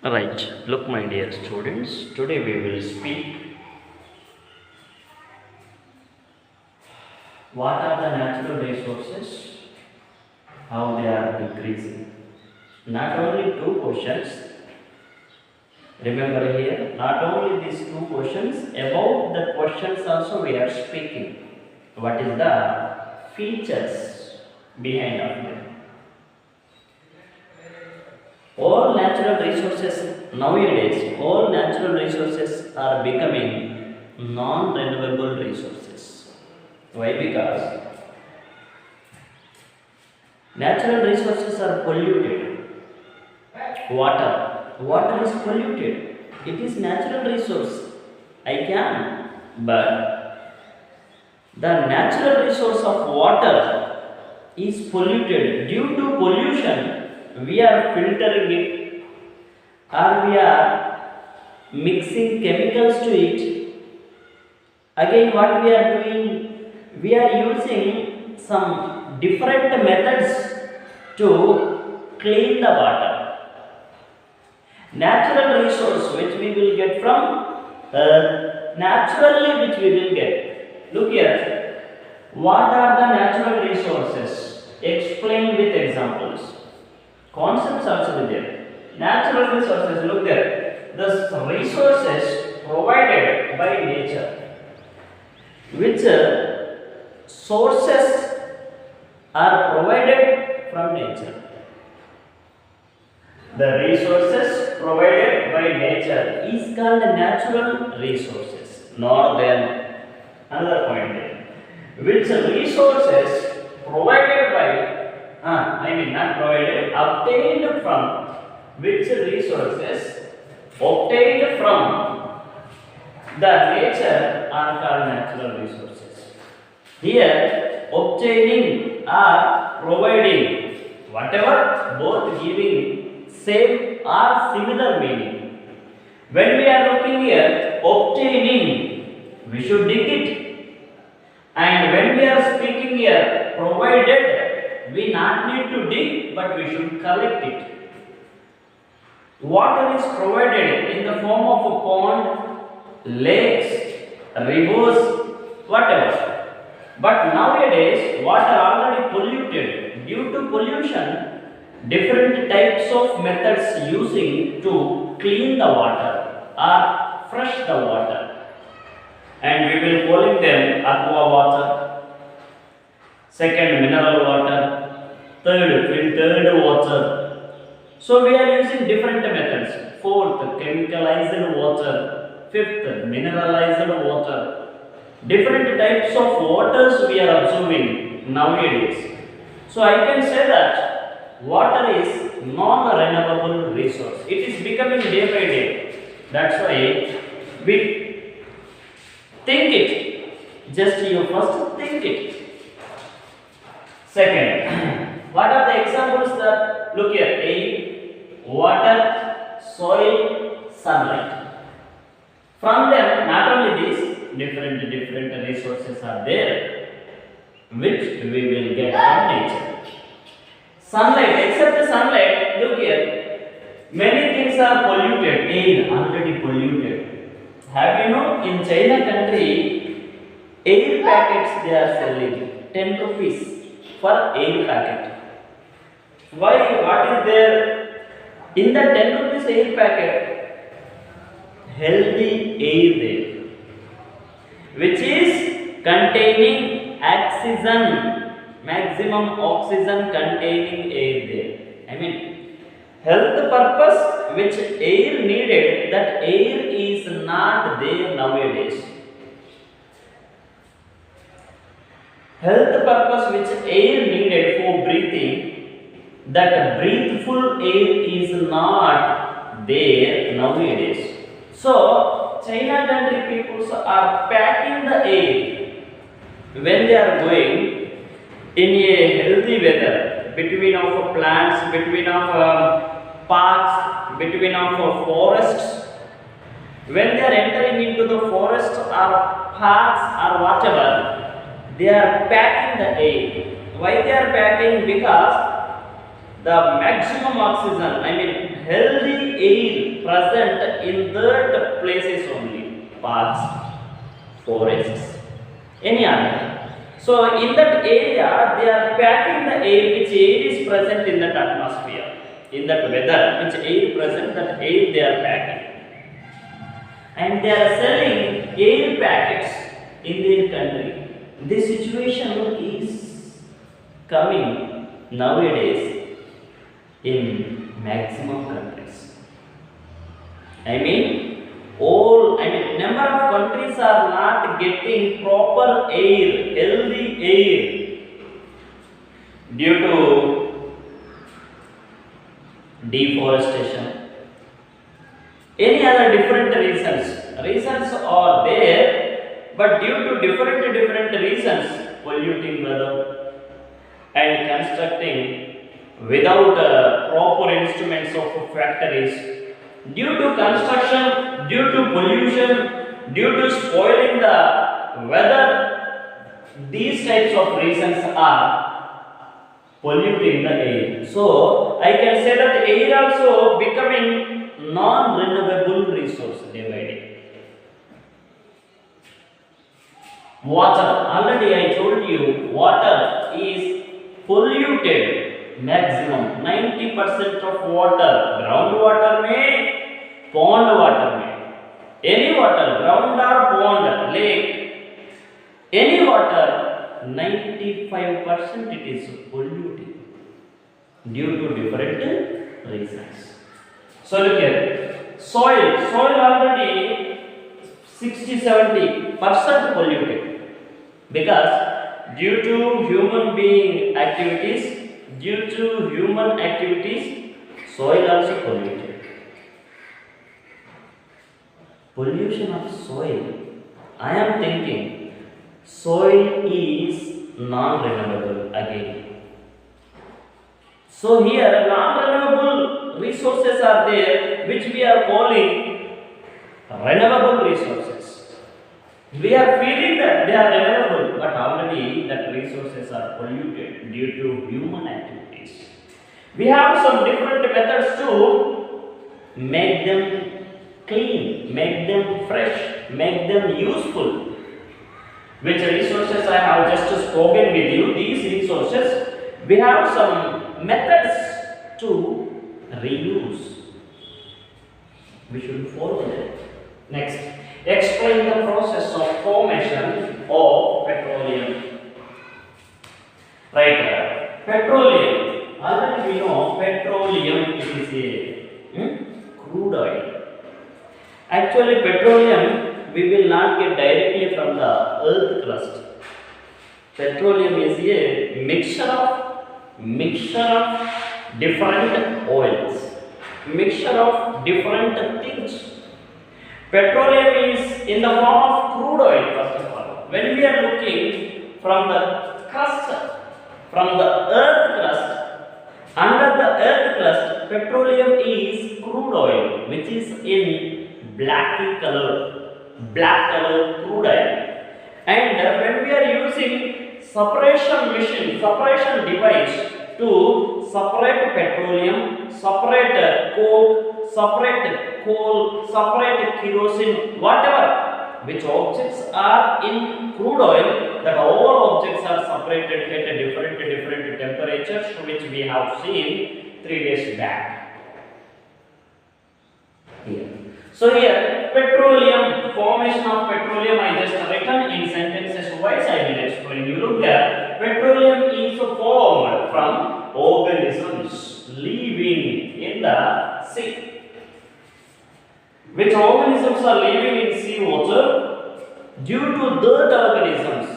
Right, look, my dear students, today we will speak what are the natural resources, how they are decreasing. Not only two questions, remember here, not only these two questions, about the questions also we are speaking. What is the features behind of them? All natural resources nowadays, all natural resources are becoming non-renewable resources. Why? Because natural resources are polluted. Water is polluted. It is natural resource. I can, but the natural resource of water is polluted due to pollution. We are filtering it, or we are mixing chemicals to it. Again, what we are doing, we are using some different methods to clean the water. Natural resource which we will get from earth, naturally which we will get. Look here, what are the natural resources? Explain with examples. Concepts also there. Natural resources, look there. The resources provided by nature. Which sources are provided from nature? The resources provided by nature is called natural resources. Nor then another point there. Which resources provided by not provided, obtained from, which resources obtained from the nature are called natural resources. Here, obtaining or providing, whatever, both giving same or similar meaning. When we are looking here, obtaining, we should dig it. And when we are speaking here, provided, we not need to dig, but we should collect it. Water is provided in the form of a pond, lakes, rivers, whatever. But nowadays, water already polluted. Due to pollution, different types of methods using to clean the water or fresh the water. And we will calling them aqua water. Second, mineral water. Third, filtered water. So we are using different methods. Fourth, chemicalized water. Fifth, mineralized water. Different types of waters we are observing nowadays. So I can say that water is non-renewable resource. It is becoming day by day. That's why we think it. Just you first think it. Second, what are the examples that, look here, air, water, soil, sunlight. From them, not only these, different resources are there, which we will get from nature. Sunlight, except the sunlight, look here, many things are polluted, air already polluted. Have you know, in China country, air packets they are selling, 10 rupees. For air packet. Why? What is there? In the 10 rupees air packet, healthy air there, which is containing oxygen, maximum oxygen containing air there. I mean, health purpose which air needed, that air is not there nowadays. Health purpose which air needed for breathing, that breathful air is not there nowadays. So, China country peoples are packing the air when they are going in a healthy weather, between of plants, between of parks, between of forests. When they are entering into the forest or parks or whatever, they are packing the air. Why they are packing? Because the maximum oxygen, healthy air present in that places only, parks, forests, any other. So in that area, they are packing the air, which air is present in that atmosphere, in that weather, which air present, that air they are packing. And they are selling air packets in their country. This situation is coming nowadays in maximum countries. Number of countries are not getting proper air, healthy air, due to deforestation. Any other different reasons are there, but due to different reasons, polluting weather and constructing without proper instruments of factories, due to construction, due to pollution, due to spoiling the weather, these types of reasons are polluting the air. So I can say that air also becoming non-renewable resource day by day. Water, already I told you, water is polluted maximum 90% of water, groundwater may, pond water may, any water, ground or pond, lake, any water, 95% it is polluted due to different reasons. So look here, soil already 60-70% polluted, because due to human activities, soil also polluted. Pollution of soil. I am thinking soil is non-renewable again. So here non-renewable resources are there, which we are calling renewable resources. We are feeling that they are renewable, but already that resources are polluted due to human activities. We have some different methods to make them clean, make them fresh, make them useful. Which resources I have just spoken with you, these resources, we have some methods to reuse. We should follow that. Next, explain the process of formation of petroleum. Right, petroleum. Already we know petroleum is a crude oil. Actually, petroleum we will not get directly from the earth crust. Petroleum is a mixture of different oils, mixture of different things. Petroleum is in the form of crude oil, first of all. When we are looking from the crust, from the earth crust, under the earth crust, petroleum is crude oil, which is in black color crude oil. And when we are using separation device to separate petroleum, separate coke, separate coal, separate kerosene, whatever, which objects are in crude oil, that all objects are separated at a different temperatures, which we have seen 3 days back. Here. So here, petroleum, formation of petroleum I just written in sentences wise, I will explain you. Look here, petroleum is formed from organisms living in the sea. Which organisms are living in sea water? Due to that organisms,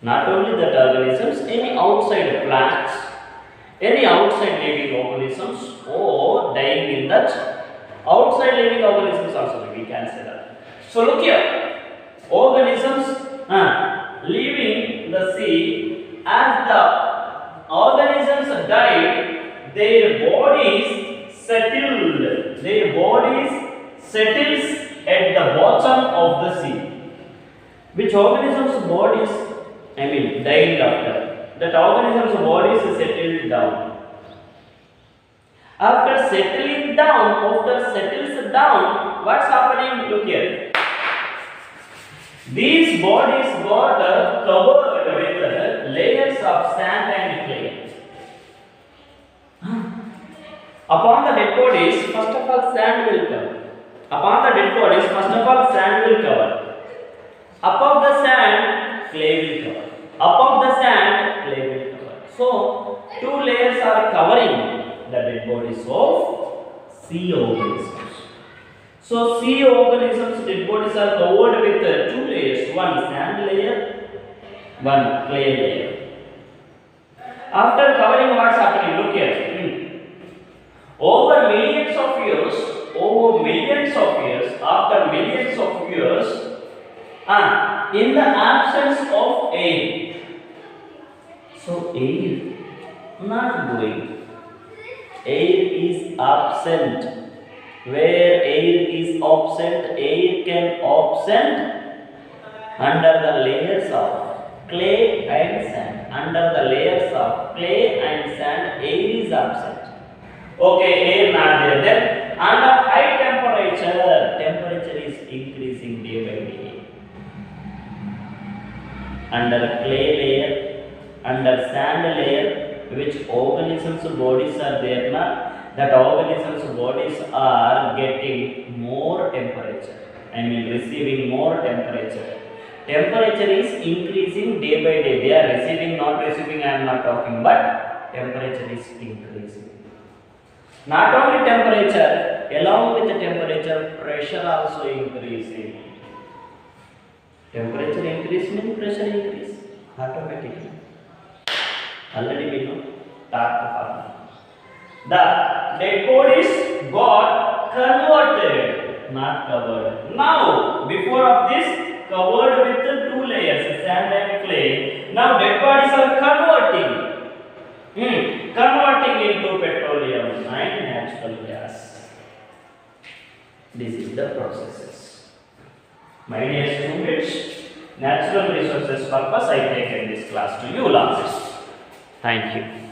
not only that organisms, any outside plants, any outside living organisms or dying in that outside living organisms also we can say that. So look here, organisms living in the sea, as the organisms died, their bodies settles at the bottom of the sea. Which organisms bodies, dying after, that organisms bodies settled down. After settling settles down, what's happening? Look here. These bodies got covered with layers of sand and clay. Upon the dead bodies, first of all, sand will cover. Upon the dead bodies, first of all, sand will cover. Above the sand, clay will cover. Above the sand, clay will cover. So, two layers are covering the dead bodies of sea organisms. So, sea organisms' dead bodies are covered with two layers, one sand layer, one clay layer. After covering, what's happening? Look here. Over millions of years, after millions of years, in the absence of air. So, air not going. Air is absent. Where air is absent, air can absent under the layers of clay and sand. Under the layers of clay and sand, air is absent. Okay, air not there. Then under high temperature is increasing day by day. Under clay layer, under sand layer, which organisms' bodies are there now, that organisms' bodies are getting more temperature. Receiving more temperature. Temperature is increasing day by day. They are receiving, not receiving, I am not talking, but temperature is increasing. Not only temperature, along with the temperature, pressure also increasing. Temperature increase means pressure increase automatically. Already we know that the dead bodies got converted, not covered. Now, before of this, covered with the two layers, sand and clay. Now, dead bodies are converting into petroleum and natural gas. This is the processes. My dear students, natural resources purpose I take in this class to you, Lances. Thank you.